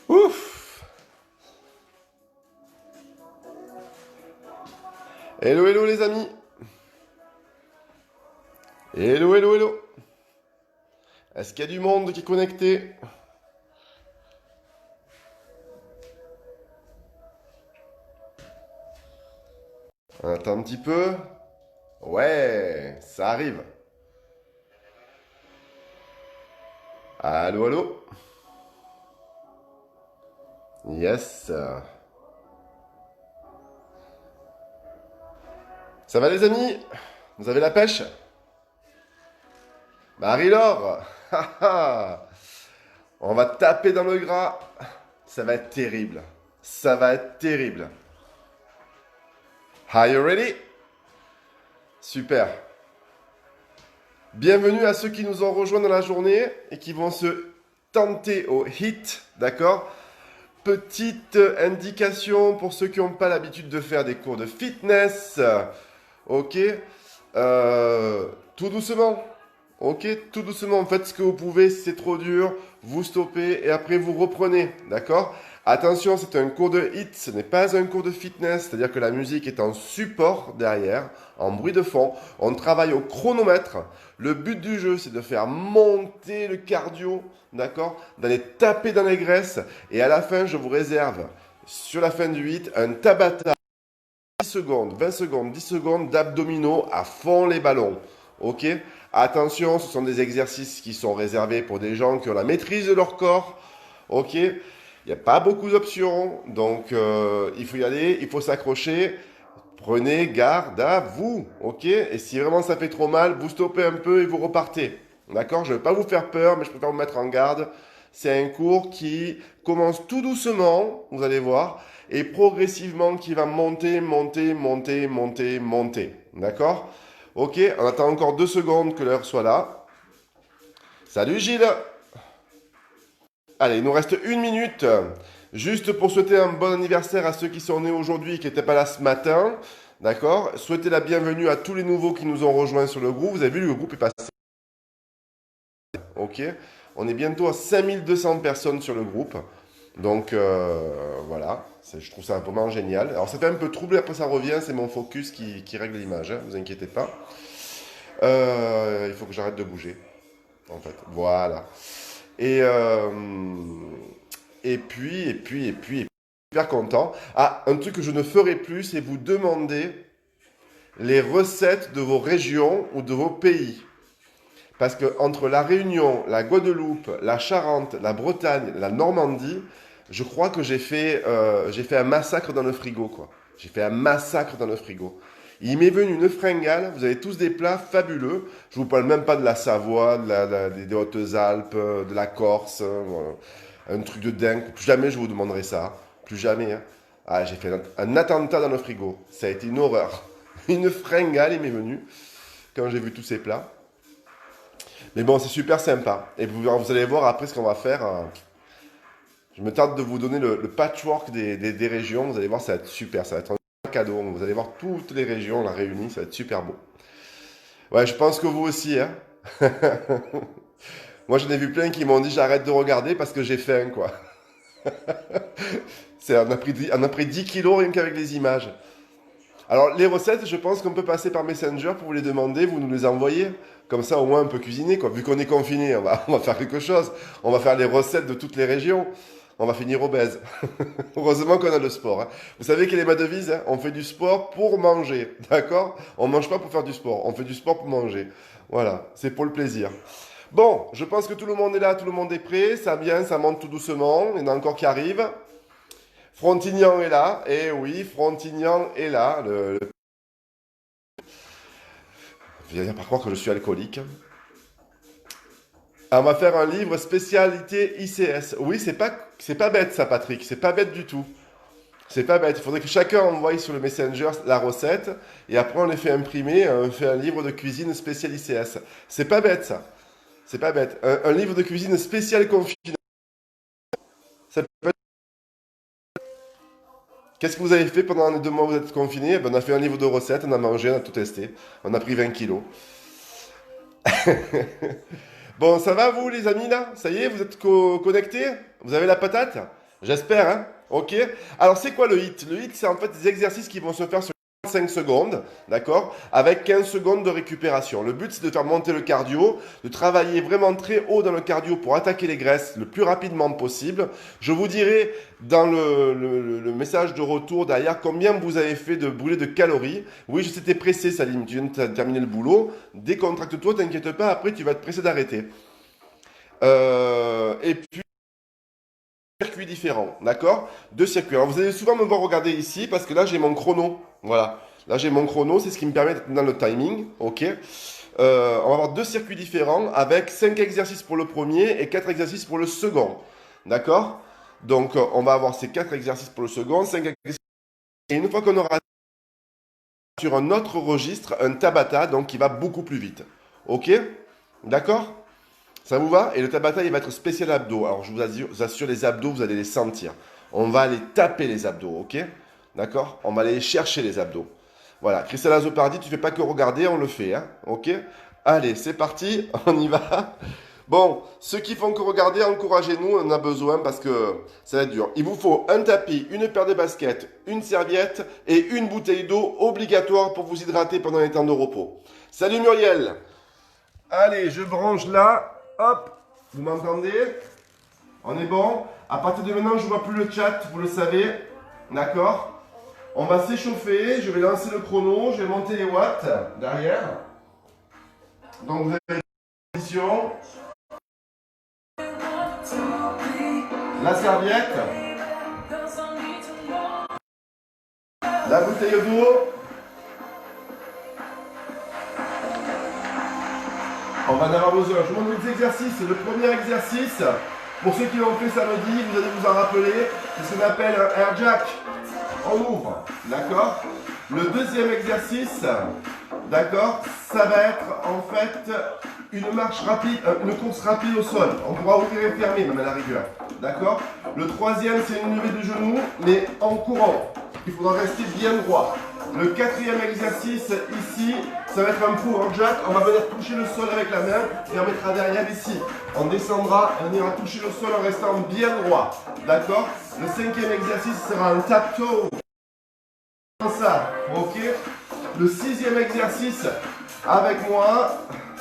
Ouf! Hello, hello les amis! Hello, hello, hello! Est-ce qu'il y a du monde qui est connecté? On attend un petit peu. Ouais, ça arrive. Allô, allô? Yes. Ça va les amis? Vous avez la pêche? Marie-Laure! On va taper dans le gras. Ça va être terrible. Ça va être terrible. Are you ready? Super. Bienvenue à ceux qui nous ont rejoints dans la journée et qui vont se tenter au hit, d'accord? Petite indication pour ceux qui n'ont pas l'habitude de faire des cours de fitness, ok? Tout doucement, ok? Tout doucement, faites ce que vous pouvez, si c'est trop dur, vous stoppez et après vous reprenez, d'accord? Attention, c'est un cours de hit, ce n'est pas un cours de fitness, c'est-à-dire que la musique est en support derrière, en bruit de fond. On travaille au chronomètre. Le but du jeu, c'est de faire monter le cardio, d'accord? D'aller taper dans les graisses. Et à la fin, je vous réserve, sur la fin du hit, un Tabata 10 secondes, 20 secondes, 10 secondes d'abdominaux à fond les ballons. Ok? Attention, ce sont des exercices qui sont réservés pour des gens qui ont la maîtrise de leur corps. Ok? Il n'y a pas beaucoup d'options, donc il faut y aller, il faut s'accrocher. Prenez garde à vous, ok? Et si vraiment ça fait trop mal, vous stoppez un peu et vous repartez. D'accord? Je ne vais pas vous faire peur, mais je préfère vous mettre en garde. C'est un cours qui commence tout doucement, vous allez voir, et progressivement qui va monter, monter, monter, monter, monter. D'accord? Ok, on attend encore 2 secondes que l'heure soit là. Salut Gilles! Allez, il nous reste 1 minute. Juste pour souhaiter un bon anniversaire à ceux qui sont nés aujourd'hui et qui n'étaient pas là ce matin. D'accord? Souhaiter la bienvenue à tous les nouveaux qui nous ont rejoints sur le groupe. Vous avez vu, le groupe est passé. Ok? On est bientôt à 5200 personnes sur le groupe. Donc voilà, je trouve ça vraiment génial. Alors ça fait un peu trouble, après ça revient, c'est mon focus qui règle l'image, hein, vous inquiétez pas. Il faut que j'arrête de bouger, en fait. Voilà. Et, euh, et puis, super content. Ah, un truc que je ne ferai plus, c'est vous demander les recettes de vos régions ou de vos pays. Parce que entre la Réunion, la Guadeloupe, la Charente, la Bretagne, la Normandie, je crois que j'ai fait un massacre dans le frigo, quoi. J'ai fait un massacre dans le frigo. Il m'est venu une fringale, vous avez tous des plats fabuleux. Je vous parle même pas de la Savoie, des Hautes-Alpes, de la Corse, voilà. Un truc de dingue. Plus jamais je vous demanderai ça. Plus jamais, hein. Ah, j'ai fait un attentat dans le frigo. Ça a été une horreur. Une fringale, il m'est venu quand j'ai vu tous ces plats. Mais bon, c'est super sympa. Et vous allez voir après ce qu'on va faire. Je me tarde de vous donner le patchwork des régions. Vous allez voir, ça va être super. Ça va être un cadeau. Vous allez voir toutes les régions la réunies. Ça va être super beau. Ouais, je pense que vous aussi, hein. Moi, j'en ai vu plein qui m'ont dit j'arrête de regarder parce que j'ai faim, quoi. On a pris 10 kilos rien qu'avec les images. Alors, les recettes, je pense qu'on peut passer par Messenger pour vous les demander, vous nous les envoyez. Comme ça, au moins, on peut cuisiner, quoi. Vu qu'on est confiné, on va faire quelque chose. On va faire les recettes de toutes les régions. On va finir obèse. Heureusement qu'on a le sport, hein. Vous savez quelle est ma devise, hein? On fait du sport pour manger, d'accord? On mange pas pour faire du sport. On fait du sport pour manger. Voilà, c'est pour le plaisir. Bon, je pense que tout le monde est là, tout le monde est prêt. Ça vient, ça monte tout doucement. Il y en a encore qui arrivent. Frontignan est là. Eh oui, Frontignan est là. Vous allez pas croire que je suis alcoolique. Ah, on va faire un livre spécialité ICS. Oui, c'est pas bête ça, Patrick. C'est pas bête du tout. C'est pas bête. Il faudrait que chacun envoie sur le Messenger la recette et après on les fait imprimer. On fait un livre de cuisine spécial ICS. C'est pas bête ça. C'est pas bête. Un livre de cuisine spécial confinement. Ça peut être- Qu'est-ce que vous avez fait pendant les 2 mois où vous êtes confinés? Ben, on a fait un livre de recettes, on a mangé, on a tout testé. On a pris 20 kilos. Bon, ça va vous les amis là? Ça y est, vous êtes connectés? Vous avez la patate? J'espère, hein? Ok. Alors, c'est quoi le HIIT? Le HIIT, c'est en fait des exercices qui vont se faire sur 5 secondes, d'accord? Avec 15 secondes de récupération. Le but, c'est de faire monter le cardio, de travailler vraiment très haut dans le cardio pour attaquer les graisses le plus rapidement possible. Je vous dirai dans le message de retour derrière combien vous avez fait de brûler de calories. Oui, je t'ai pressé, Salim, tu viens de terminer le boulot. Décontracte-toi, t'inquiète pas, après tu vas te presser d'arrêter. Et puis, circuits différents, d'accord? Deux circuits. Alors vous allez souvent me voir regarder ici parce que là j'ai mon chrono. Voilà. Là j'ai mon chrono, c'est ce qui me permet d'être dans le timing. Ok. On va avoir deux circuits différents avec 5 exercices pour le premier et 4 exercices pour le second. D'accord? Donc on va avoir ces 4 exercices pour le second, 5 exercices. Et une fois qu'on aura sur un autre registre, un Tabata, donc qui va beaucoup plus vite. Ok? D'accord? Ça vous va? Et le Tabata, il va être spécial abdos. Alors, je vous assure, les abdos, vous allez les sentir. On va aller taper les abdos, ok? D'accord? On va aller chercher les abdos. Voilà. Christelle Azopardi, tu fais pas que regarder, on le fait, hein? Ok? Allez, c'est parti, on y va. Bon, ceux qui font que regarder, encouragez-nous, on en a besoin parce que ça va être dur. Il vous faut un tapis, une paire de baskets, une serviette et une bouteille d'eau obligatoire pour vous hydrater pendant les temps de repos. Salut Muriel! Allez, je branche là. Hop, vous m'entendez? On est bon? À partir de maintenant, je ne vois plus le chat, vous le savez. D'accord? On va s'échauffer. Je vais lancer le chrono. Je vais monter les watts derrière. Donc, vous avez la position. La serviette. La bouteille d'eau. On va en avoir besoin. Je vous montre les exercices. Le premier exercice, pour ceux qui l'ont fait samedi, vous allez vous en rappeler, c'est ce qu'on appelle un air jack. On ouvre, d'accord? Le deuxième exercice, d'accord, ça va être en fait une marche rapide, une course rapide au sol. On pourra ouvrir et fermer même à la rigueur, d'accord? Le troisième, c'est une levée de genoux, mais en courant. Il faudra rester bien droit. Le quatrième exercice ici, ça va être un power jack. On va venir toucher le sol avec la main et on mettra derrière ici. On descendra et on ira toucher le sol en restant bien droit. D'accord? Le cinquième exercice sera un tap toe. Comme ça, ok? Le sixième exercice avec moi,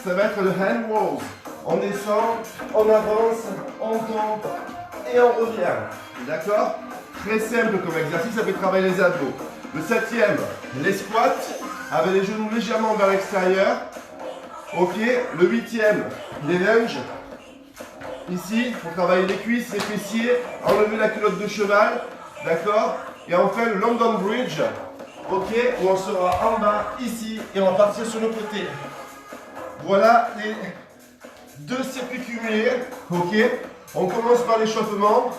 ça va être le hand rolls. On descend, on avance, on tombe et on revient. D'accord? Très simple comme exercice, ça fait travailler les abdos. Le septième, les squats, avec les genoux légèrement vers l'extérieur. Ok. Le huitième, les lunges. Ici, pour travailler les cuisses, les fessiers, enlever la culotte de cheval. D'accord. Et enfin, le London Bridge. Ok. Où on sera en bas, ici, et on va partir sur le côté. Voilà les deux circuits cumulés. Ok. On commence par l'échauffement.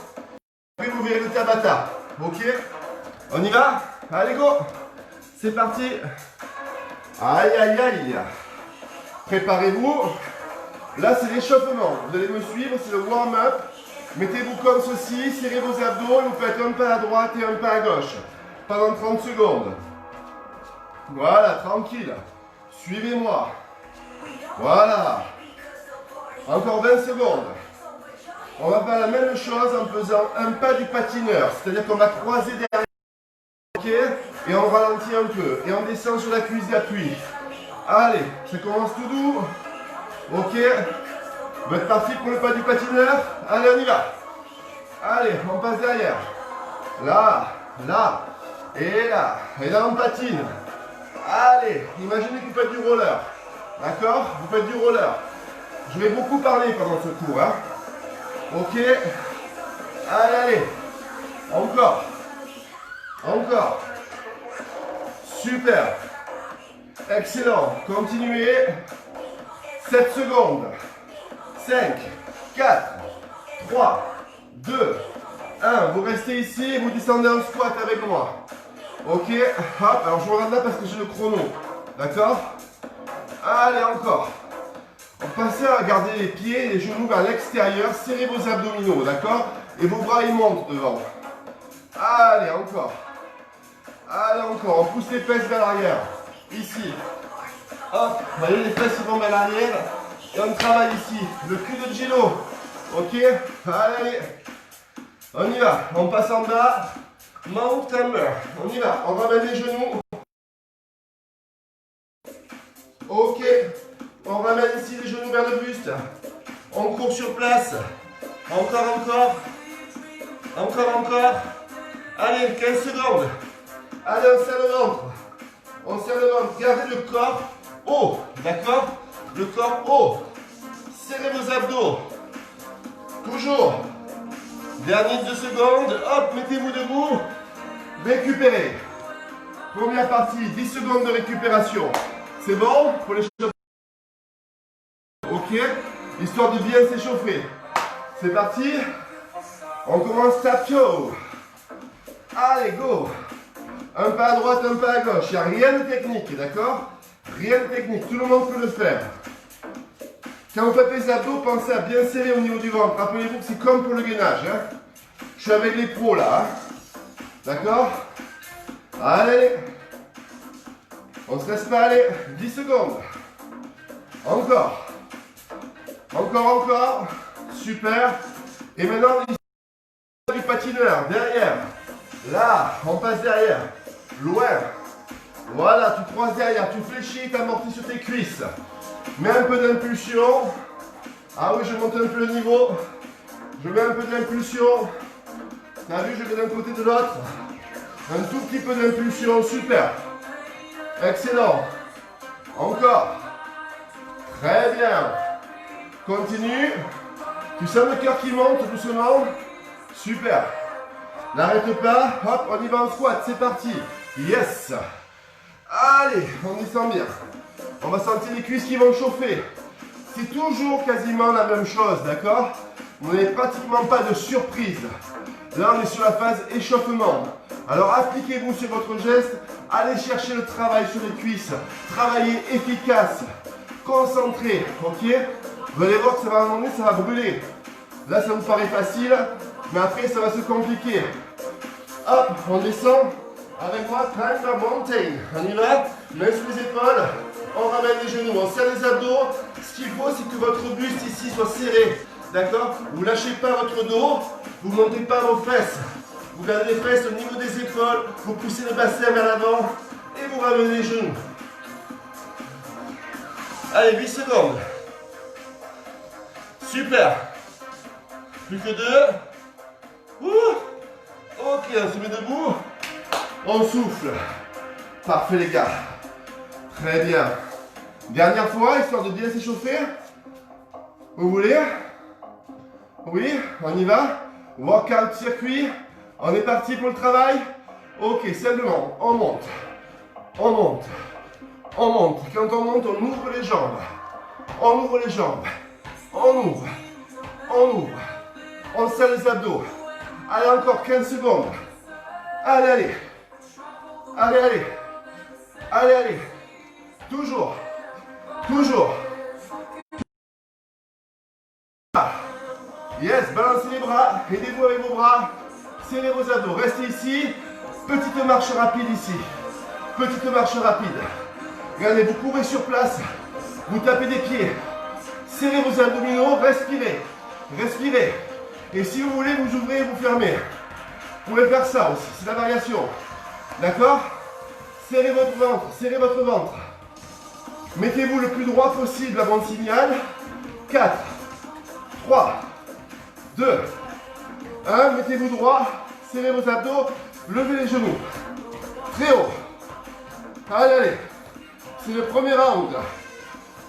Après, vous verrez le Tabata. Ok. On y va? Allez, go! C'est parti! Aïe, aïe, aïe! Préparez-vous. Là, c'est l'échauffement. Vous allez me suivre, c'est le warm-up. Mettez-vous comme ceci, serrez vos abdos et vous faites un pas à droite et un pas à gauche. Pendant 30 secondes. Voilà, tranquille. Suivez-moi. Voilà. Encore 20 secondes. On va faire la même chose en faisant un pas du patineur. C'est-à-dire qu'on va croiser derrière. Ok, et on ralentit un peu. Et on descend sur la cuisse d'appui. Allez, ça commence tout doux. Ok. Vous êtes parti pour le pas du patineur? Allez, on y va. Allez, on passe derrière. Là, là. Et là. Et là, on patine. Allez, imaginez que vous faites du roller. D'accord? Vous faites du roller. Je vais beaucoup parler pendant ce cours. Hein. Ok. Allez, allez. Encore. Encore. Super. Excellent. Continuez. 7 secondes. 5, 4, 3, 2, 1. Vous restez ici et vous descendez en squat avec moi. Ok. Hop. Alors je regarde là parce que j'ai le chrono. D'accord? Allez, encore. On passe à garder les pieds et les genoux vers l'extérieur. Serrez vos abdominaux. D'accord? Et vos bras ils montent devant. Allez, encore. Allez, encore. On pousse les fesses vers l'arrière. Ici. Hop. Vous voyez, les fesses vont vers l'arrière. Et on travaille ici. Le cul de Gelo. Ok. Allez. On y va. On passe en bas. Mount Climber. On y va. On ramène les genoux. Ok. On ramène ici les genoux vers le buste. On court sur place. Encore. Encore. Allez, 15 secondes. Allez, on serre le ventre. On serre le ventre. Gardez le corps haut. D'accord? Le corps haut. Serrez vos abdos. Toujours. Dernière 2 secondes. Hop, mettez-vous debout. Récupérez. Première partie, 10 secondes de récupération. C'est bon pour les chauffer? Ok. Histoire de bien s'échauffer. C'est parti. On commence tapio. Allez, go. Un pas à droite, un pas à gauche. Il n'y a rien de technique, d'accord? Rien de technique. Tout le monde peut le faire. Quand vous faites les abdos, pensez à bien serrer au niveau du ventre. Rappelez-vous que c'est comme pour le gainage. Hein. Je suis avec les pros là. Hein. D'accord? Allez. On ne se laisse pas aller. 10 secondes. Encore. Encore. Super. Et maintenant, du patineur. Derrière. Là, on passe derrière. Loin. Voilà, tu croises derrière. Tu fléchis, tu amortis sur tes cuisses. Mets un peu d'impulsion. Ah oui, je monte un peu le niveau. Je mets un peu d'impulsion. T'as vu, je vais d'un côté de l'autre. Un tout petit peu d'impulsion. Super. Excellent. Encore. Très bien. Continue. Tu sens le cœur qui monte doucement. Super. N'arrête pas. Hop, on y va en squat. C'est parti. Yes. Allez, on descend bien. On va sentir les cuisses qui vont chauffer. C'est toujours quasiment la même chose, d'accord? Vous n'avez pratiquement pas de surprise. Là, on est sur la phase échauffement. Alors, appliquez-vous sur votre geste. Allez chercher le travail sur les cuisses. Travaillez efficace. Concentré, ok? Vous allez voir que ça va, à un moment donné, ça va brûler. Là, ça vous paraît facile, mais après, ça va se compliquer. Hop, on descend. Avec moi, climb the mountain. On y va, main sous les épaules, on ramène les genoux, on serre les abdos. Ce qu'il faut, c'est que votre buste ici soit serré. D'accord? Vous ne lâchez pas votre dos, vous ne montez pas vos fesses. Vous gardez les fesses au niveau des épaules, vous poussez le bassin vers l'avant et vous ramenez les genoux. Allez, 8 secondes. Super. Plus que 2. Ok, on se met debout. On souffle. Parfait les gars. Très bien. Dernière fois, histoire de bien s'échauffer. Vous voulez? Oui, on y va. Workout circuit. On est parti pour le travail. Ok, simplement, on monte. On monte. On monte. Quand on monte, on ouvre les jambes. On ouvre les jambes. On ouvre. On ouvre. On serre les abdos. Allez, encore 15 secondes. Allez. Allez. Toujours. Yes, balancez les bras. Aidez-vous avec vos bras. Serrez vos abdos. Restez ici. Petite marche rapide ici. Petite marche rapide. Regardez, vous courez sur place. Vous tapez des pieds. Serrez vos abdominaux. Respirez. Et si vous voulez, vous ouvrez et vous fermez. Vous pouvez faire ça aussi. C'est la variation. D'accord? Serrez votre ventre. Mettez-vous le plus droit possible avant le signal. 4, 3, 2, 1. Mettez-vous droit. Serrez vos abdos. Levez les genoux. Très haut. Allez. C'est le premier round.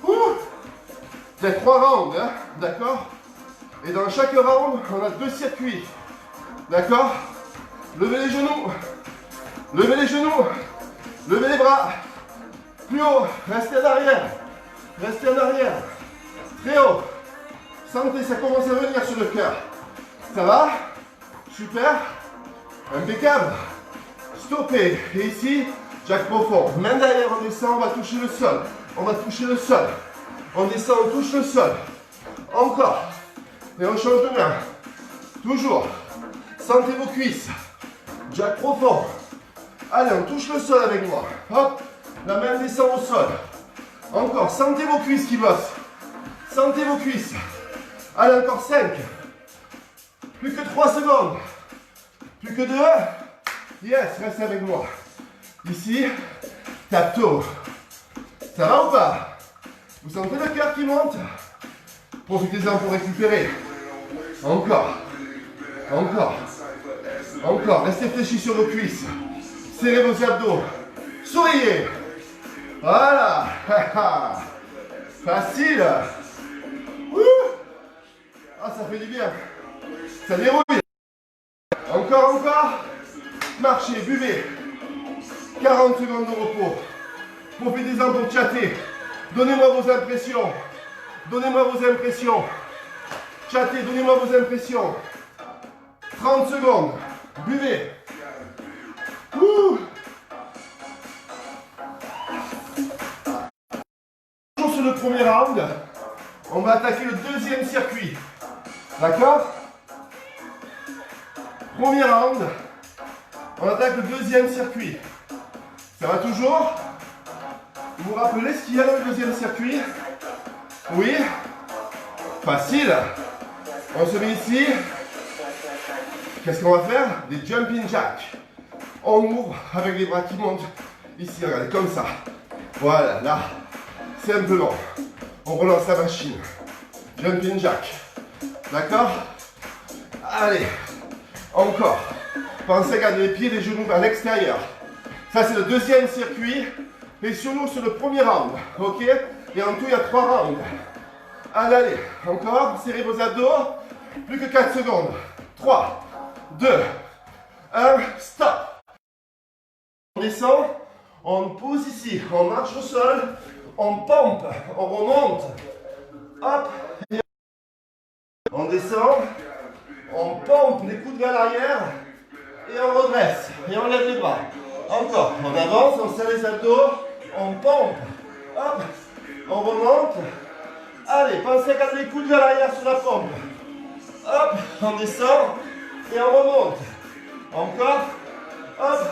Il y a 3 rounds. Hein, d'accord? Et dans chaque round, on a 2 circuits. D'accord? Levez les genoux. Levez les bras. Plus haut. Restez en arrière. Très haut. Sentez, ça commence à venir sur le cœur. Ça va? Super. Impeccable. Stoppez. Et ici, jack profond. Main derrière, on descend, on va toucher le sol. On descend, on touche le sol. Encore. Et on change de main. Toujours. Sentez vos cuisses. Jack profond. Allez, on touche le sol avec moi. Hop. La main descend au sol. Encore. Sentez vos cuisses qui bossent. Allez, encore 5. Plus que 3 secondes. Plus que 2. Yes, reste avec moi. Ici, tape tôt. Ça va ou pas? Vous sentez le cœur qui monte? Profitez-en pour récupérer. Encore. Encore. Encore. Restez fléchis sur vos cuisses. Serrez vos abdos. Souriez. Voilà. Facile. Ouh. Ah, ça fait du bien. Ça déroule. Encore, encore. Marchez, buvez. 40 secondes de repos. Profitez-en pour chatter. Donnez-moi vos impressions. Donnez-moi vos impressions. Chattez, donnez-moi vos impressions. 30 secondes. Buvez. Ouh. Sur le premier round, on va attaquer le deuxième circuit. D'accord? Premier round, on attaque le deuxième circuit. Ça va toujours? Vous vous rappelez ce qu'il y a dans le deuxième circuit? Oui? Facile. On se met ici. Qu'est-ce qu'on va faire? Des jumping jacks. On ouvre avec les bras qui montent. Ici, regardez, comme ça. Voilà, là. Simplement. On relance la machine. Jumping jack. D'accord? Allez. Encore. Pensez à garder les pieds et les genoux vers l'extérieur. Ça, c'est le deuxième circuit. Et sur nous, sur le premier round. Ok? Et en tout, il y a 3 rounds. Allez, allez. Encore. Serrez vos abdos. Plus que 4 secondes. 3, 2, 1. Stop. On descend. On pousse ici. On marche au sol. On pompe. On remonte. Hop. On descend. On pompe les coudes vers l'arrière. Et on redresse. Et on lève les bras. Encore. On avance. On serre les abdos. On pompe. Hop. On remonte. Allez, pensez à garder les coudes vers l'arrière sur la pompe. Hop. On descend. Et on remonte. Encore. Hop.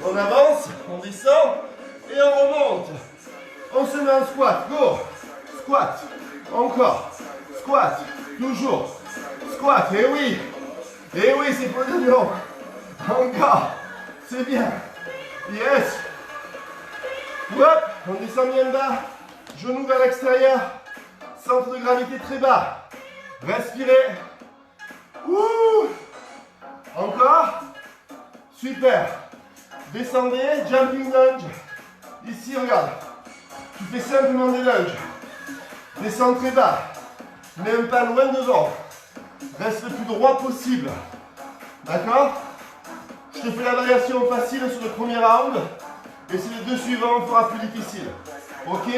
On avance. On descend. Et on remonte. On se met en squat. Go. Squat. Encore. Squat. Toujours. Squat. Eh oui. Eh oui, c'est pour le lion. Encore. C'est bien. Yes. Hop. On descend bien bas. Genoux vers l'extérieur. Centre de gravité très bas. Respirez. Ouh. Encore. Super. Descendez. Jumping lunge. Ici, regarde. Tu fais simplement des lunges. Descends très bas. Même pas loin devant. Reste le plus droit possible. D'accord? Je te fais la variation facile sur le premier round. Et sur les 2 suivants, on fera plus difficile. Ok?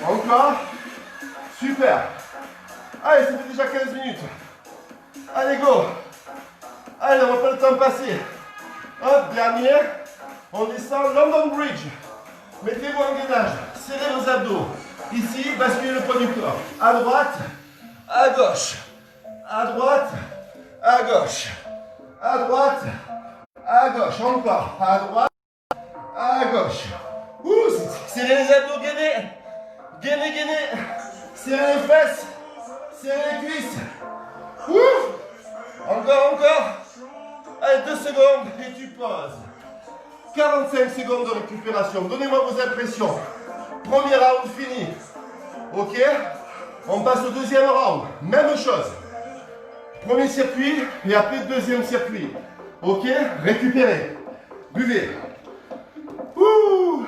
Encore. Super. Allez, ça fait déjà 15 minutes. Allez, go. Allez, on va pas le temps passer. Hop, dernier. On descend London Bridge. Mettez-vous en gainage. Serrez vos abdos. Ici, basculez le poids du corps. À droite, à gauche. À droite, à gauche. À droite, à gauche. Encore. À droite, à gauche. Ouh, serrez les abdos, gainez. Gainez, gainez. Serrez les fesses. Serrez les cuisses. Ouh. Encore, encore. Allez, 2 secondes et tu poses. 45 secondes de récupération. Donnez-moi vos impressions. Premier round fini. Ok? On passe au deuxième round. Même chose. Premier circuit et après deuxième circuit. Ok? Récupérez. Buvez. Ouh.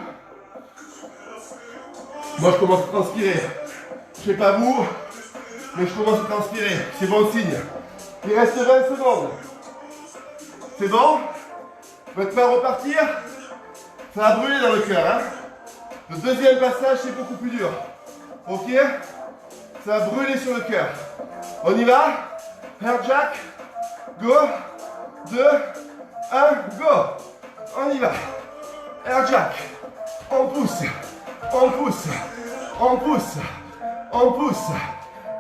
Moi, je commence à transpirer. Je sais pas vous, mais je commence à transpirer. C'est bon signe. Il reste 20 secondes. C'est bon? Vous êtes prêts à repartir? Ça va brûler dans le cœur. Hein? Le deuxième passage, c'est beaucoup plus dur. Ok? Ça va brûler sur le cœur. On y va? Air jack. Go. 2, 1, go. On y va. Air jack. On pousse. On pousse. On pousse. On pousse.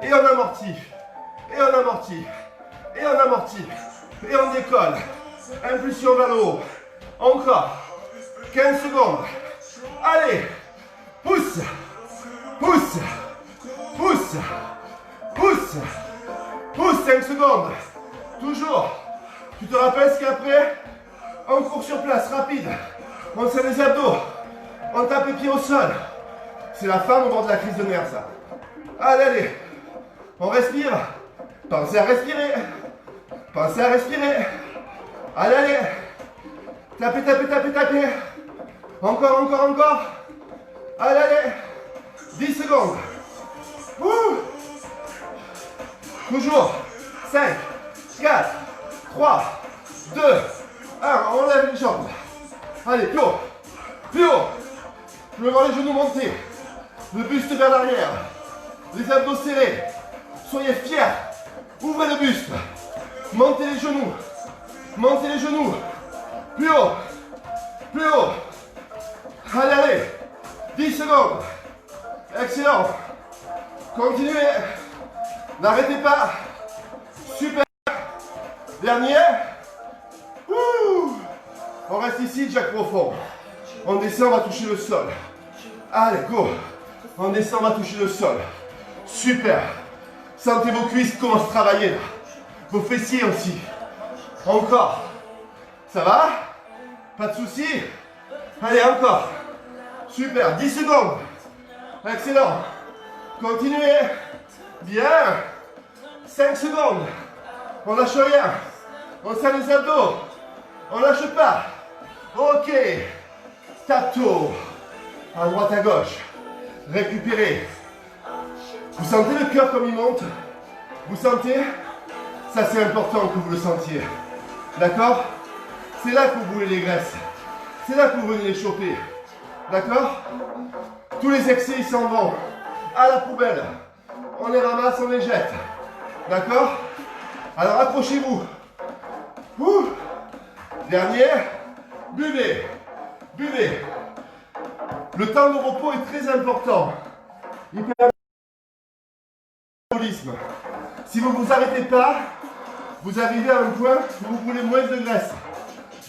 Et on amortit. Et on amortit. Et on amortit. Et on décolle. Impulsion vers le haut. Encore. 15 secondes. Allez. Pousse. Pousse. Pousse. Pousse. Pousse. 5 secondes. Toujours. Tu te rappelles ce qu'après, on court sur place, rapide. On serre les abdos. On tape les pieds au sol. C'est la fin au moment de la crise de nerfs, ça. Allez, allez. On respire. Pensez à respirer. Pensez à respirer. Allez, allez. Tapez, tapez, tapez, tapez. Encore, encore, encore. Allez, allez. 10 secondes. Ouh. Toujours. 5, 4, 3, 2, 1. On lève les jambes. Allez, plus haut. Plus haut. Je veux voir les genoux monter. Le buste vers l'arrière. Les abdos serrés. Soyez fiers. Ouvrez le buste. Montez les genoux. Montez les genoux. Plus haut. Plus haut. Allez, allez. 10 secondes. Excellent. Continuez. N'arrêtez pas. Super. Dernier. Ouh. On reste ici, Jack profond. On descend, on va toucher le sol. Allez, go. On descend, on va toucher le sol. Super. Sentez vos cuisses commencent à travailler là. Vos fessiers aussi. Encore. Ça va? Pas de soucis? Allez, encore. Super. 10 secondes. Excellent. Continuez. Bien. 5 secondes. On lâche rien. On serre les abdos. On lâche pas. Ok. Tato. À droite, à gauche. Récupérez. Vous sentez le cœur comme il monte? Vous sentez? Ça, c'est important que vous le sentiez. D'accord? C'est là que vous voulez les graisses. C'est là que vous venez les choper. D'accord? Tous les excès, ils s'en vont. À la poubelle. On les ramasse, on les jette. D'accord? Alors, accrochez-vous. Ouh. Dernier. Buvez. Buvez. Le temps de repos est très important. Il permet le métabolisme. Si vous ne vous arrêtez pas, vous arrivez à un point où vous voulez moins de graisse.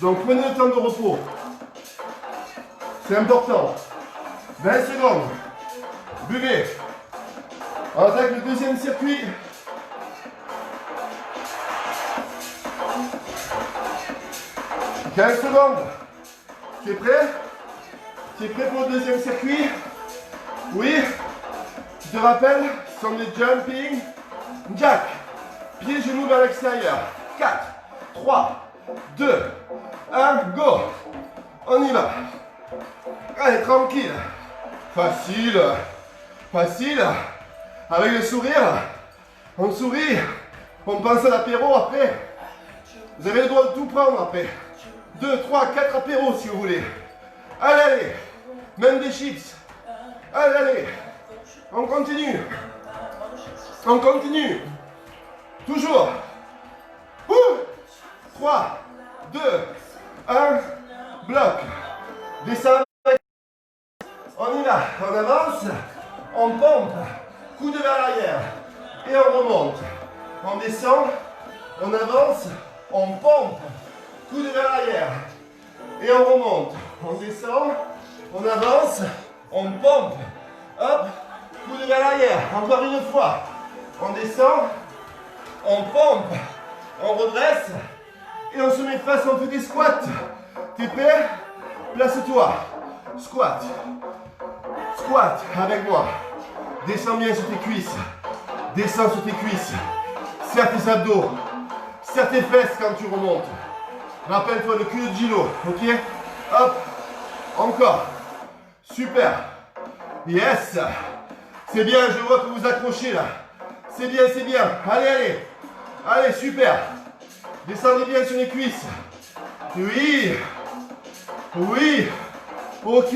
Donc prenez le temps de repos. C'est important. 20 secondes. Buvez. On attaque le deuxième circuit. « 15 secondes. Tu es prêt? Tu es prêt pour le deuxième circuit? Oui? Tu te rappelles? Ce sont des jumping jack. Pieds, genoux vers l'extérieur. 4, 3, 2, 1, go. On y va. Allez, tranquille. Facile. Facile. Avec le sourire. On sourit. On pense à l'apéro après. Vous avez le droit de tout prendre après. 2, 3, 4 apéros si vous voulez. Allez, allez. Même des chips. Allez, allez. On continue. On continue. Toujours. 3, 2, 1. Bloc. Descend. On y va. On avance. On pompe. Coude vers l'arrière. Et on remonte. On descend. On avance. On pompe. Coude vers l'arrière. Et on remonte. On descend. On avance. On pompe. Hop. Coude vers l'arrière. Encore une fois. On descend. On pompe. On redresse. Et on se met face. On fait des squats. T'es prêt? Place-toi. Squat. Squat avec moi. Descends bien sur tes cuisses. Descends sur tes cuisses. Serre tes abdos. Serre tes fesses quand tu remontes. Rappelle-toi le cul de Gilo. Ok? Hop. Encore. Super. Yes. C'est bien, je vois que vous accrochez là. C'est bien, c'est bien. Allez, allez. Allez, super. Descendez bien sur les cuisses. Oui. Oui. Ok.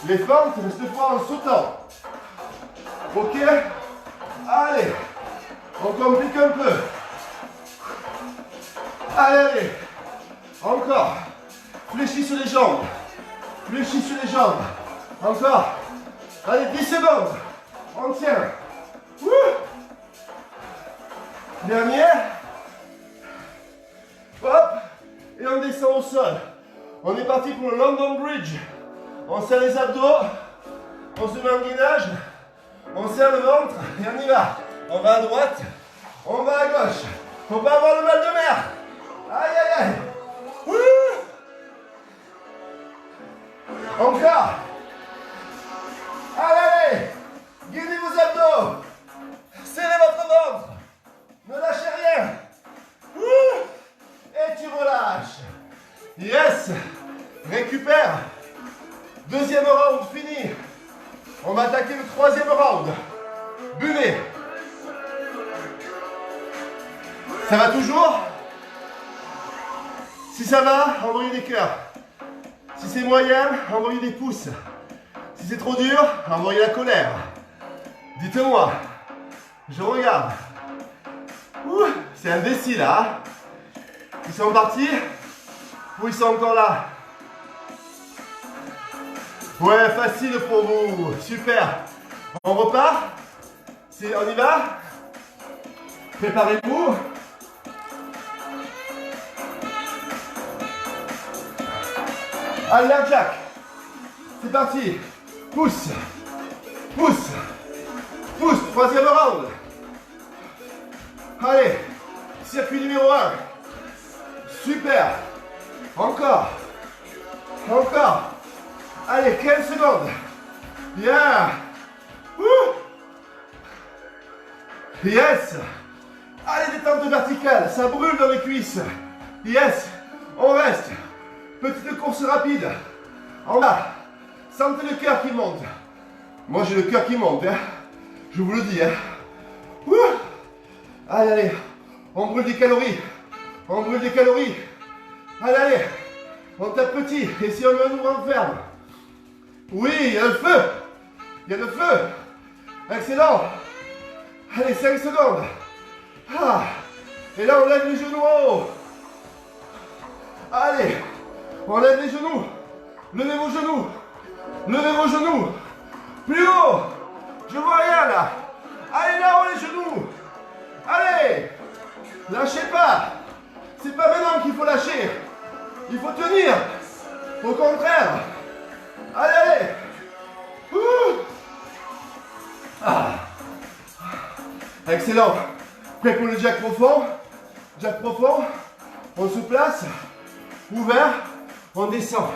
Les fentes, cette fois en sautant. Ok. Allez. On complique un peu. Allez, allez. Encore. Fléchis sur les jambes. Fléchis sur les jambes. Encore. Allez, 10 secondes. On tient. Wouh. Dernier. Hop. Et on descend au sol. On est parti pour le London Bridge. On serre les abdos. On se met en gainage. On serre le ventre. Et on y va. On va à droite. On va à gauche. Faut pas avoir le mal de mer. Aïe. relâche. Yes. Récupère. Deuxième round fini. On va attaquer le troisième round. Buvez. Ça va toujours? Si ça va, envoyez des cœurs. Si c'est moyen, envoyez des pouces. Si c'est trop dur, envoyez la colère. Dites-moi. Je regarde. C'est indécis là. Hein. Ils sont partis ou ils sont encore là? Ouais, facile pour vous. Super. On repart? On y va? Préparez-vous. Allez, Jack. C'est parti. Pousse. Pousse. Pousse. Troisième round. Allez. Circuit numéro 1. Super. Encore. Encore. Allez, 15 secondes. Yeah. Yes. Allez, détente verticale. Ça brûle dans les cuisses. Yes. On reste. Petite course rapide. En bas. Sentez le cœur qui monte. Moi, j'ai le cœur qui monte. Hein. Je vous le dis. Hein. Allez, allez. On brûle des calories. On brûle des calories. Allez, allez. On tape petit. Et si on nous renferme. Oui, il y a le feu. Il y a le feu. Excellent. Allez, 5 secondes. Ah. Et là, on lève les genoux en haut. Allez. On lève les genoux. Levez vos genoux. Levez vos genoux. Plus haut. Je vois rien là. Allez là-haut les genoux. Allez. Lâchez pas. C'est pas maintenant qu'il faut lâcher. Il faut tenir. Au contraire. Allez, allez. Ah. Excellent. Prêt pour le jack profond. Jack profond. On se place. Ouvert. On descend.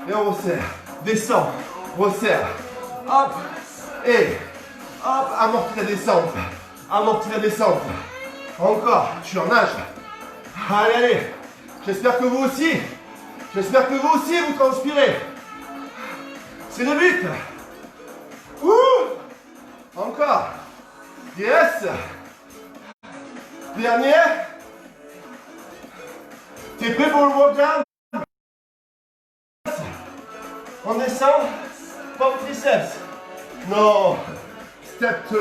Et on resserre. Descend. Resserre. Hop. Et. Hop. Amortis la descente. Amortis la descente. Encore. Je suis en nage. Allez, allez. J'espère que vous aussi. J'espère que vous aussi vous transpirez. C'est le but. Encore. Yes. Dernier. T'es prêt pour le walk-down? On descend. Pompe triceps. Non. Step 2.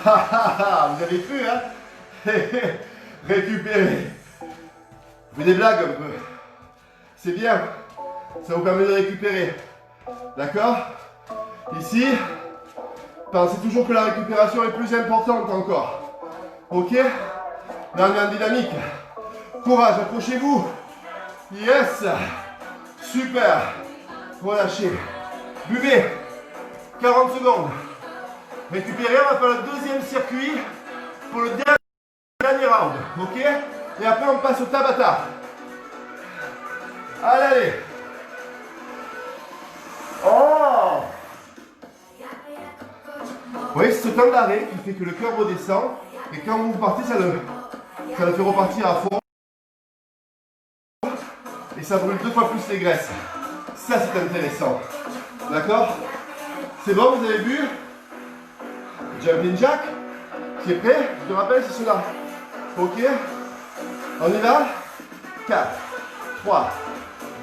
Vous avez pu, hein? Récupérer. Fais des blagues un peu. C'est bien. Ça vous permet de récupérer. D'accord? Ici, pensez toujours que la récupération est plus importante encore. Ok? Là, on est en dynamique. Courage, accrochez-vous. Yes. Super. Relâchez. Buvez. 40 secondes. Récupérez, on va faire le deuxième circuit pour le dernier round. Ok? Et après, on passe au Tabata. Allez, allez. Oh! Vous voyez, c'est ce temps d'arrêt qui fait que le cœur redescend. Et quand vous partez, ça le fait repartir à fond. Et ça brûle 2 fois plus les graisses. Ça, c'est intéressant. D'accord? C'est bon, vous avez vu? Jumping Jack. Qui est prêt? Je te rappelle, c'est cela. Ok? On y va? 4, 3,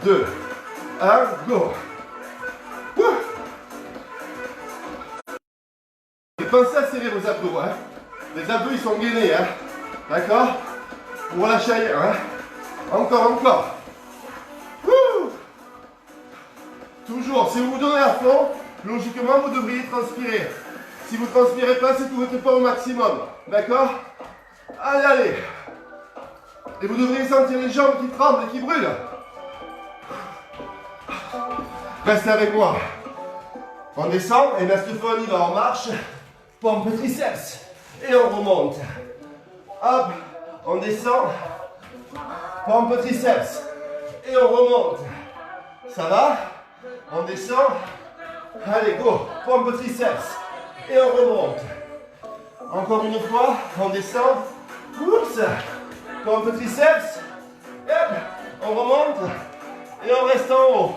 2, 1, go! Et pensez à serrer vos abdos. Hein. Les abdos, ils sont gainés. Hein. D'accord? Vous relâchez. Hein. Encore, encore. Toujours, si vous vous donnez à fond, logiquement, vous devriez transpirer. Si vous ne transpirez pas, c'est que vous n'êtes pas au maximum. D'accord? Allez, allez. Et vous devriez sentir les jambes qui tremblent et qui brûlent. Restez avec moi. On descend et là, cette fois, on y va. On marche. Pompe triceps. Et on remonte. Hop. On descend. Pompe triceps. Et on remonte. Ça va? On descend. Allez, go. Pompe triceps. Et on remonte. Encore une fois. On descend. Oups. Pompe triceps. Yep. On remonte et on reste en haut.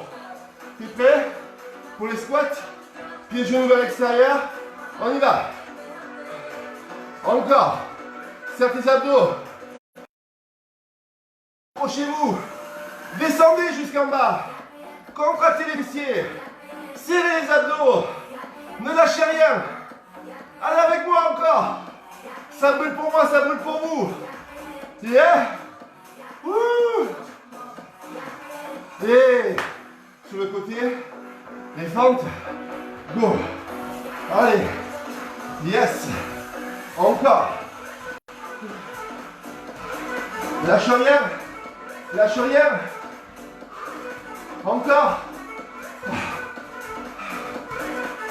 T'es prêt pour les squats? Pieds genoux vers l'extérieur. On y va. Encore. Serre tes abdos. Approchez-vous. Descendez jusqu'en bas. Contractez les fessiers. Serrez les abdos. Ne lâchez rien. Allez avec moi encore. Ça brûle pour moi, ça brûle pour vous. Yeah. Wouh. Et sur le côté, les fentes. Go. Allez. Yes. Encore. Lâche rien. Lâche rien. Encore.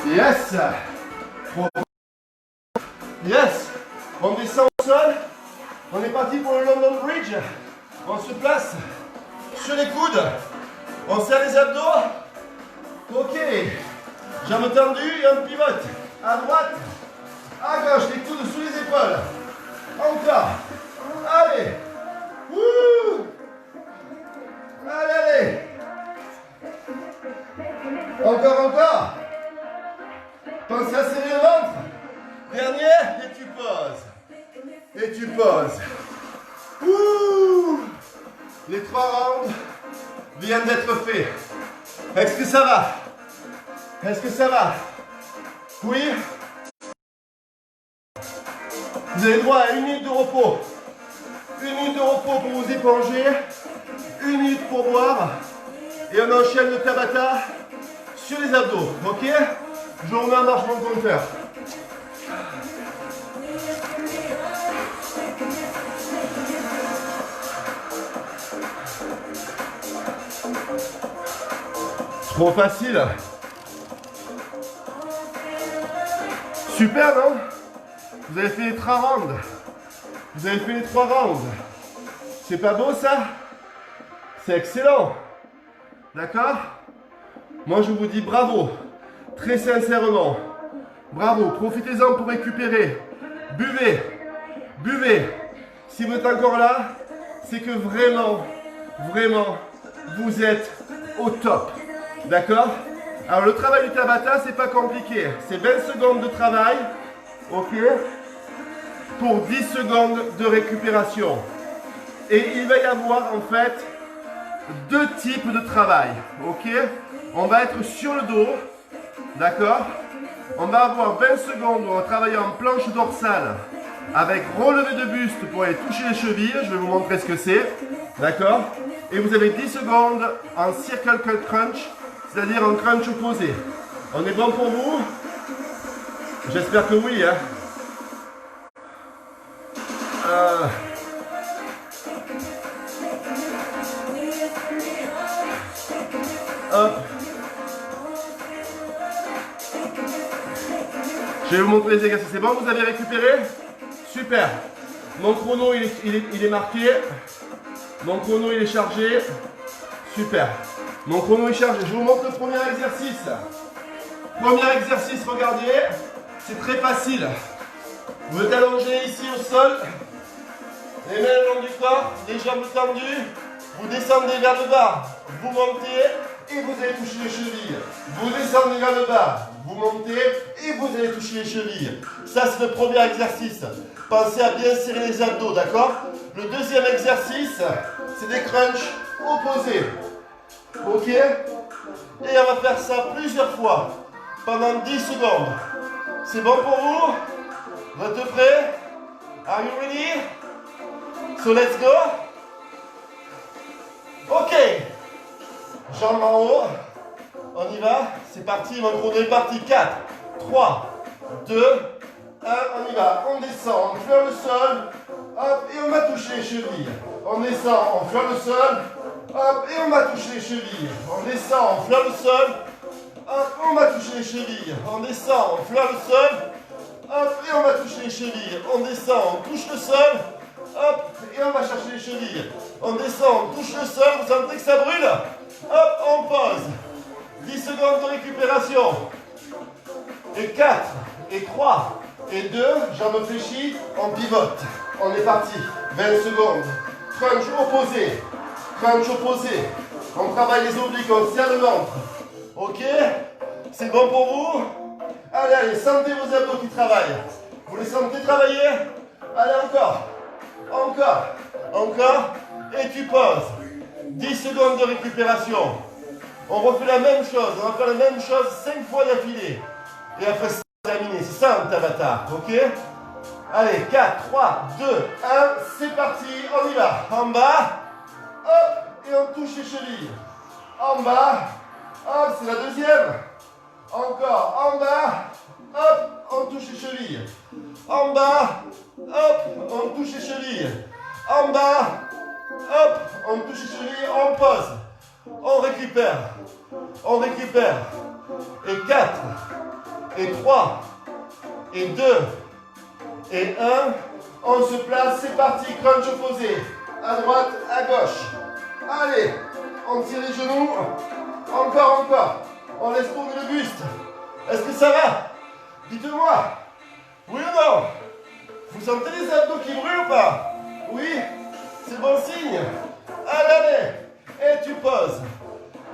Yes. Yes. On descend au sol. On est parti pour le London Bridge. On se place sur les coudes. On serre les abdos. Ok. Jambes tendues et on pivote. À droite. À gauche. Les coudes sous les épaules. Encore. Allez. Wouh. Allez, allez. Encore. Pense à serrer le ventre. Dernier, et tu poses. Ouh. Les 3 rounds viennent d'être faits. Est-ce que ça va? Oui. Vous avez droit à 1 minute de repos. 1 minute de repos pour vous éponger. 1 minute pour boire. Et on enchaîne le Tabata sur les abdos. Ok? Je remets en marche mon compteur. Trop facile. Super, non? Vous avez fait les 3 rounds. C'est pas beau ça? C'est excellent. D'accord? Moi je vous dis bravo. Très sincèrement. Bravo. Profitez-en pour récupérer. Buvez. Si vous êtes encore là, c'est que vraiment, vous êtes au top. D'accord? Alors le travail du Tabata, c'est pas compliqué. C'est 20 secondes de travail. Ok? Pour 10 secondes de récupération. Et il va y avoir en fait 2 types de travail. Ok? On va être sur le dos. D'accord? On va avoir 20 secondes où on va travailler en planche dorsale avec relevé de buste pour aller toucher les chevilles. Je vais vous montrer ce que c'est. D'accord? Et vous avez 10 secondes en circle crunch, c'est-à-dire en crunch opposé. On est bon pour vous? J'espère que oui. Hein? Hop. Je vais vous montrer les exercices. C'est bon, vous avez récupéré? Super. Mon chrono, il est marqué. Mon chrono, il est chargé. Super. Mon chrono est chargé. Je vous montre le premier exercice. Premier exercice, regardez. C'est très facile. Vous êtes allongé ici au sol. Les mains le long du corps, les jambes tendues. Vous descendez vers le bas. Vous montez et vous allez toucher les chevilles. Vous descendez vers le bas. Vous montez et vous allez toucher les chevilles. Ça, c'est le premier exercice. Pensez à bien serrer les abdos, d'accord? Le deuxième exercice, c'est des crunchs opposés. Ok? Et on va faire ça plusieurs fois, pendant 10 secondes. C'est bon pour vous? Vous êtes prêts? Are you ready? So let's go. Ok. Jambes en haut. On y va. C'est parti. Mon chrono est parti. 4, 3, 2, 1. On y va. On descend. On fleure le sol. Hop. Et on va toucher les chevilles. On descend. On fleure le sol. Hop. Et on va toucher les chevilles. On descend. On fleure le sol. Hop. On va toucher les chevilles. On descend. On fleure le sol. Hop. Et on va toucher les chevilles. On descend. On touche le sol. Hop. Et on va chercher les chevilles. On descend. On touche le sol. Vous sentez que ça brûle? Hop. On pose. 10 secondes de récupération. Et 4, et 3, et 2, jambes fléchies, on pivote. On est parti. 20 secondes. Crunch opposé. crunch opposé. On travaille les obliques, on serre le ventre. Ok? C'est bon pour vous? Allez, allez, sentez vos abdos qui travaillent. Vous les sentez travailler? Allez, encore. Encore. Encore. Et tu poses. 10 secondes de récupération. On refait la même chose. On va faire la même chose 5 fois d'affilée. Et après, c'est terminé. C'est ça un Tabata. Ok? Allez, 4, 3, 2, 1. C'est parti. On y va. En bas. Hop. Et on touche les chevilles. En bas. Hop. C'est la deuxième. Encore. En bas. Hop. On touche les chevilles. En bas. Hop. On touche les chevilles. En bas. Hop. On touche les chevilles. On pose. On récupère. On récupère. Et 4. Et 3. Et 2. Et 1. On se place. C'est parti. Crunch opposé. À droite, à gauche. Allez. On tire les genoux. Encore, encore. On laisse tourner le buste. Est-ce que ça va? Dites-moi. Oui ou non? Vous sentez les abdos qui brûlent ou pas? Oui? C'est bon signe. Allez, allez. Et tu poses.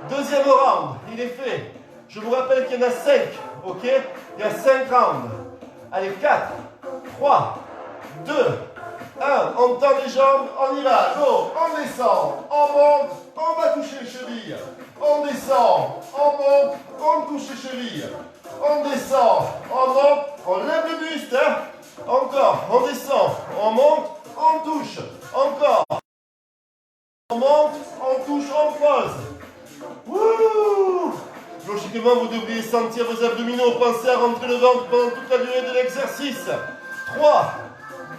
Deuxième round. Il est fait. Je vous rappelle qu'il y en a 5. Ok? Il y a 5 rounds. Allez, 4, 3, 2, 1. On tend les jambes. On y va. Go. On descend. On monte. On va toucher les chevilles. On descend. On monte. On touche les chevilles. On descend. On monte. On lève le buste. Hein? Encore. On descend. On monte. On touche. Encore. On monte. On touche. On pose. Wouh! Logiquement, vous devriez sentir vos abdominaux. Pensez à rentrer le ventre pendant toute la durée de l'exercice. 3,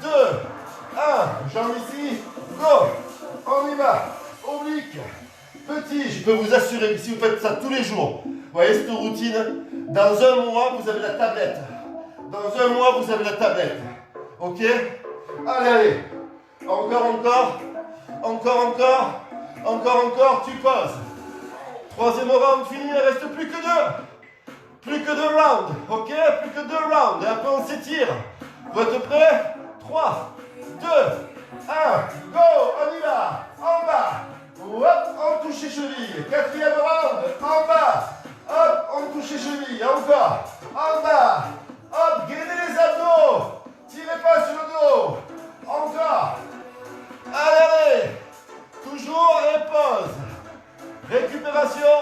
2, 1. Jambes ici. Go. On y va. Oblique. Petit. Je peux vous assurer que si vous faites ça tous les jours, vous voyez cette routine, dans un mois, vous avez la tablette. Dans un mois, vous avez la tablette. Ok? Allez, allez. Encore, encore. Encore, encore. Encore, encore. Tu poses. Troisième round fini, il ne reste plus que 2. Plus que 2 rounds, ok? Plus que 2 rounds. Et après, on s'étire. Vous êtes prêts? 3, 2, 1. Go, on y va. En bas. Hop, on touche les chevilles. Quatrième round. En bas. Hop, on touche les chevilles. Encore. En bas. Hop, gainez les abdos. Tirez pas sur le dos. Encore. Allez, allez. Toujours et pause. Récupération.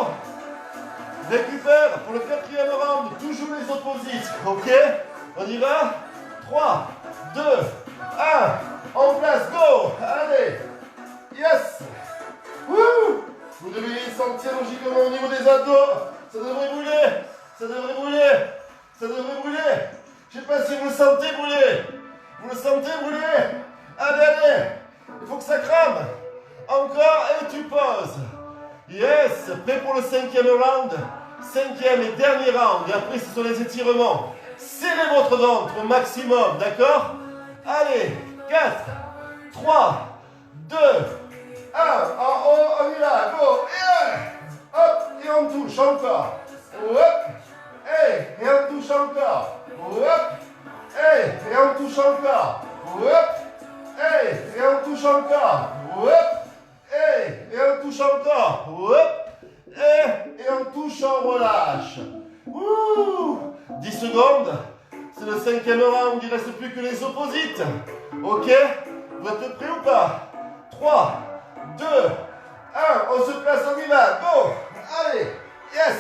Récupère pour le quatrième round. Toujours les opposites. Ok? On y va? 3, 2, 1. En place. Go. Allez. Yes. Wouh. Vous devez sentir logiquement au niveau des abdos. Ça devrait brûler. Ça devrait brûler. Ça devrait brûler. Je ne sais pas si vous le sentez brûler. Vous le sentez brûler? Allez, allez. Il faut que ça crame. Encore et tu poses. Yes, prêt pour le 5e round. 5e et dernier round. Et après, ce sont les étirements. Serrez votre ventre au maximum, d'accord? Allez, 4, 3, 2, 1. En haut, on y va. Go. Et hop, et on touche encore. Hop. Et on touche encore. Hop. Et on touche encore. Hop. Et on touche encore. Hop. Et on touche encore. Hop. Et on touche, on relâche. Ouh. 10 secondes. C'est le 5e round. Il ne reste plus que les opposites. Ok? Vous êtes prêts ou pas? 3, 2, 1. On se place, on y va. Go. Allez. Yes.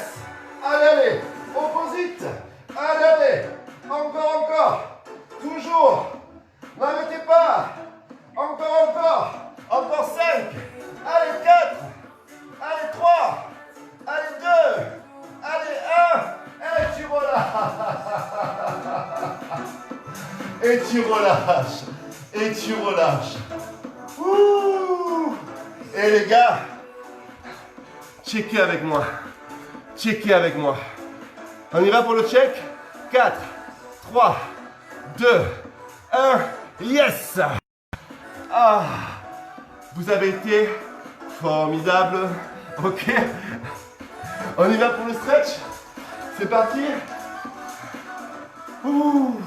Allez, allez. Opposite. Allez, allez. Encore, encore. Toujours. N'arrêtez pas. Encore, encore. Encore 5. Allez, 4. Allez, 3. Allez, 2. Allez, 1. Et tu relâches. Et tu relâches. Et tu relâches. Ouh. Et les gars, checkez avec moi. Checkez avec moi. On y va pour le check? 4, 3, 2, 1. Yes! Ah! Vous avez été formidable. Ok? On y va pour le stretch? C'est parti? Ouh.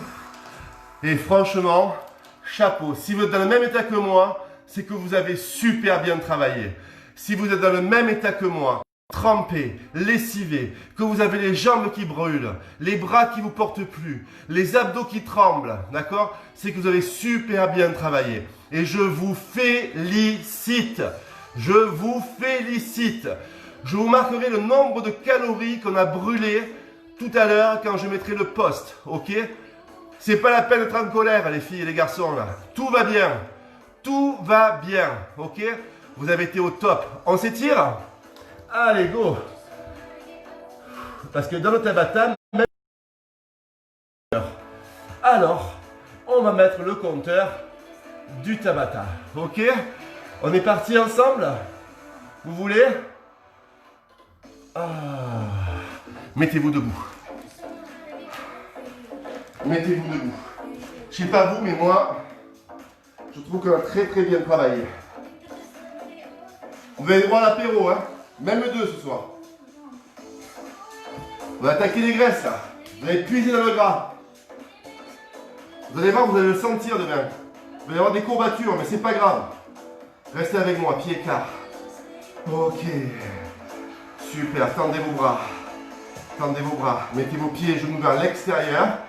Et franchement, chapeau. Si vous êtes dans le même état que moi, c'est que vous avez super bien travaillé. si vous êtes dans le même état que moi, trempé, lessivé, que vous avez les jambes qui brûlent, les bras qui vous portent plus, les abdos qui tremblent, d'accord? C'est que vous avez super bien travaillé. Et je vous félicite. Je vous félicite. Je vous marquerai le nombre de calories qu'on a brûlées tout à l'heure quand je mettrai le post, ok? C'est pas la peine d'être en colère, les filles et les garçons, là. Tout va bien. Tout va bien, ok? Vous avez été au top. On s'étire? Allez, go! Parce que dans le Tabata, alors, on va mettre le compteur du Tabata, ok? On est parti ensemble? Vous voulez? Mettez-vous debout. Mettez-vous debout. Je sais pas vous, mais moi, je trouve qu'on a très très bien travaillé. Vous avez droit à l'apéro, hein? Même deux ce soir. On va attaquer les graisses là. Vous allez puiser dans le gras. Vous allez voir, vous allez le sentir demain. Vous allez avoir des courbatures, mais c'est pas grave. Restez avec moi, pied écart. Ok. Super, tendez vos bras. Tendez vos bras. Mettez vos pieds et genoux vers l'extérieur.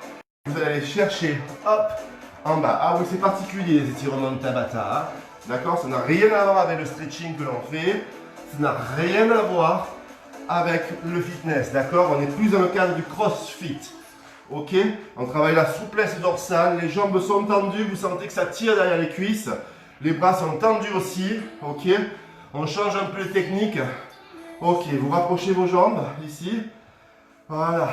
Vous allez aller chercher, hop, en bas. Ah oui, c'est particulier les étirements de Tabata. Hein. D'accord? Ça n'a rien à voir avec le stretching que l'on fait. Ça n'a rien à voir avec le fitness, d'accord? On est plus dans le cadre du crossfit, ok? On travaille la souplesse dorsale, les jambes sont tendues, vous sentez que ça tire derrière les cuisses, les bras sont tendus aussi, ok? On change un peu les techniques, ok? Vous rapprochez vos jambes, ici, voilà,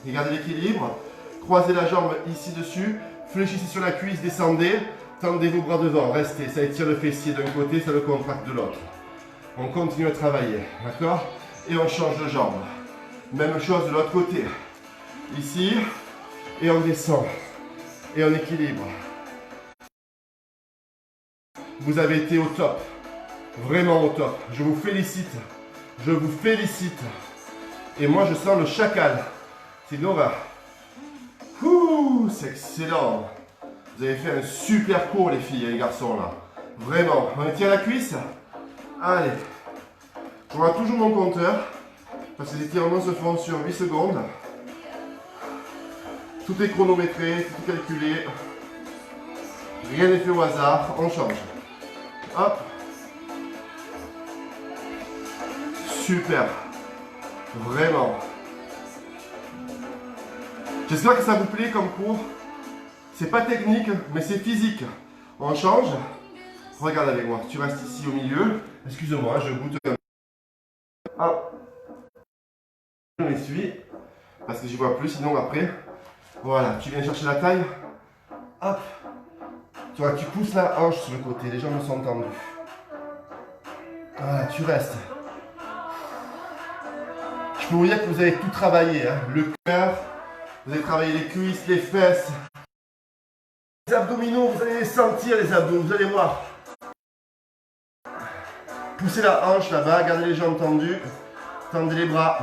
et gardez l'équilibre, croisez la jambe ici dessus, fléchissez sur la cuisse, descendez, tendez vos bras devant, restez, ça étire le fessier d'un côté, ça le contracte de l'autre. On continue à travailler, d'accord? Et on change de jambe. Même chose de l'autre côté. Ici, et on descend. Et on équilibre. Vous avez été au top. Vraiment au top. Je vous félicite. Je vous félicite. Et moi, je sens le chacal. C'est une horreur. Ouh, c'est excellent. Vous avez fait un super cours, les filles et les garçons, là. Vraiment. On étire la cuisse. Allez. Je vois toujours mon compteur. Parce que les étirements se font sur 8 secondes. Tout est chronométré, tout est calculé. Rien n'est fait au hasard. On change. Hop. Super. Vraiment. J'espère que ça vous plaît comme cours. C'est pas technique, mais c'est physique. On change. Regarde avec moi. Tu restes ici au milieu. Excuse-moi, je goûte. Hop. Je m'essuie. Parce que j'y vois plus, sinon après. Voilà, tu viens chercher la taille. Hop. Tu vois, tu pousses la hanche sur le côté. Les jambes sont tendues. Voilà, tu restes. Je peux vous dire que vous avez tout travaillé. Hein. Le cœur, vous avez travaillé les cuisses, les fesses. Les abdominaux, vous allez les sentir, les abdos. Vous allez voir. Poussez la hanche là-bas, gardez les jambes tendues. Tendez les bras.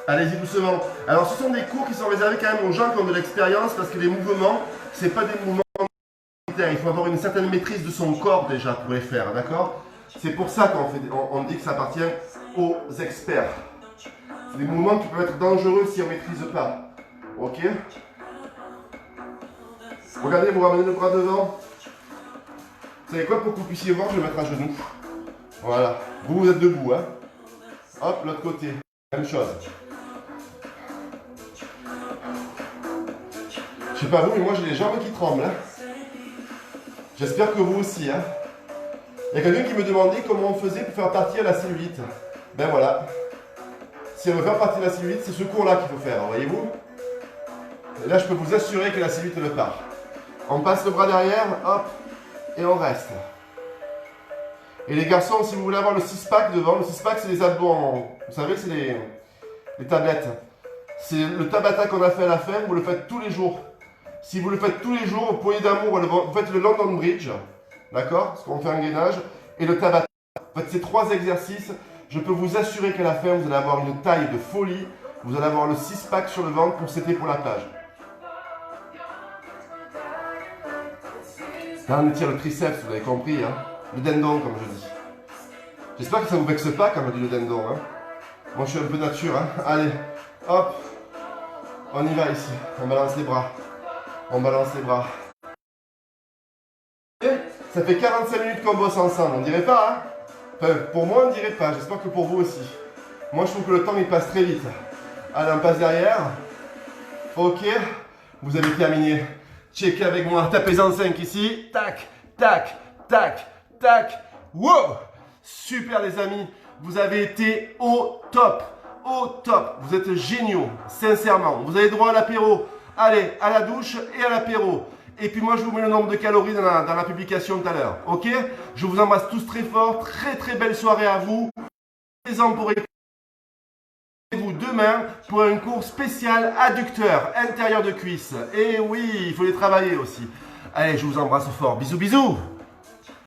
Allez-y doucement. Alors, ce sont des cours qui sont réservés quand même aux gens qui ont de l'expérience parce que les mouvements, ce n'est pas des mouvements militaires. Il faut avoir une certaine maîtrise de son corps déjà pour les faire, d'accord? C'est pour ça qu'on dit que ça appartient aux experts. C'est des mouvements qui peuvent être dangereux si on ne maîtrise pas. Ok? Regardez, vous ramenez le bras devant. Vous savez quoi, pour que vous puissiez voir, je vais mettre à genoux. Voilà. Vous, vous êtes debout, hein? Hop, l'autre côté. Même chose. Je sais pas vous, mais moi j'ai les jambes qui tremblent. Hein. J'espère que vous aussi. Hein. Il y a quelqu'un qui me demandait comment on faisait pour faire partir la cellulite. Ben voilà. Si on veut faire partir la cellulite, c'est ce cours-là qu'il faut faire, voyez-vous. Et là, je peux vous assurer que la cellulite le part. On passe le bras derrière, hop, et on reste. Et les garçons, si vous voulez avoir le 6-pack devant, le 6-pack c'est les abdos en... Vous savez, c'est les tablettes. C'est le Tabata qu'on a fait à la fin, vous le faites tous les jours. Si vous le faites tous les jours, vous poignée d'amour, vous faites le London Bridge, d'accord? Parce qu'on fait un gainage, et le Tabata. Vous faites ces 3 exercices, je peux vous assurer qu'à la fin, vous allez avoir une taille de folie. Vous allez avoir le 6-pack sur le ventre pour cet été pour la plage. Là, on étire le triceps, vous avez compris, hein? Le dindon, comme je dis. J'espère que ça vous vexe pas quand on dit le dindon. Hein. Moi je suis un peu nature. Hein. Allez, hop. On y va ici. On balance les bras. On balance les bras. Et ça fait 45 minutes qu'on bosse ensemble. On dirait pas, hein? Enfin, pour moi on dirait pas. J'espère que pour vous aussi. Moi je trouve que le temps il passe très vite. Allez, on passe derrière. Ok. Vous avez terminé. Checkez avec moi. Tapez en 5 ici. Tac, tac, tac, tac. Wow! Super les amis. Vous avez été au top. Au top. Vous êtes géniaux. Sincèrement. Vous avez droit à l'apéro. Allez, à la douche et à l'apéro. Et puis moi, je vous mets le nombre de calories dans la publication tout à l'heure. Ok? Je vous embrasse tous très fort. Très très belle soirée à vous. Présent pour vous demain pour un cours spécial adducteur, intérieur de cuisse. Et oui, il faut les travailler aussi. Allez, je vous embrasse fort. Bisous, bisous!